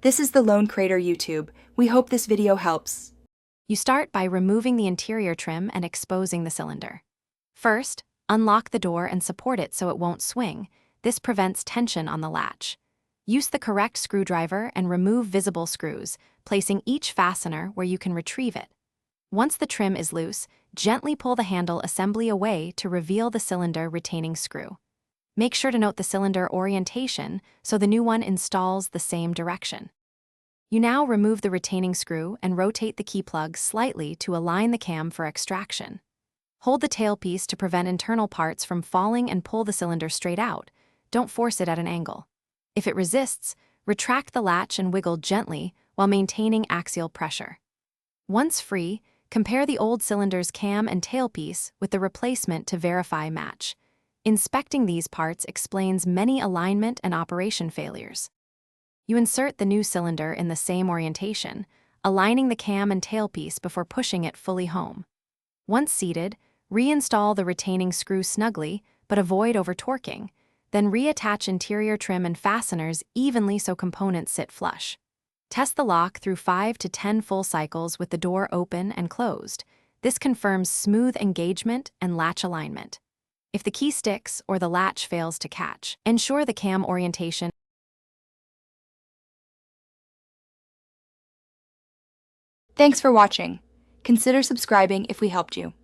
This is the Lone Crater YouTube. We hope this video helps. You start by removing the interior trim and exposing the cylinder. First, unlock the door and support it so it won't swing. This prevents tension on the latch. Use the correct screwdriver and remove visible screws, placing each fastener where you can retrieve it. Once the trim is loose, gently pull the handle assembly away to reveal the cylinder retaining screw. Make sure to note the cylinder orientation so the new one installs the same direction. You now remove the retaining screw and rotate the key plug slightly to align the cam for extraction. Hold the tailpiece to prevent internal parts from falling and pull the cylinder straight out. Don't force it at an angle. If it resists, retract the latch and wiggle gently while maintaining axial pressure. Once free, compare the old cylinder's cam and tailpiece with the replacement to verify match. Inspecting these parts explains many alignment and operation failures. You insert the new cylinder in the same orientation, aligning the cam and tailpiece before pushing it fully home. Once seated, reinstall the retaining screw snugly, but avoid over-torquing. Then reattach interior trim and fasteners evenly so components sit flush. Test the lock through 5 to 10 full cycles with the door open and closed. This confirms smooth engagement and latch alignment. If the key sticks or the latch fails to catch, ensure the cam orientation. Thanks for watching. Consider subscribing if we helped you.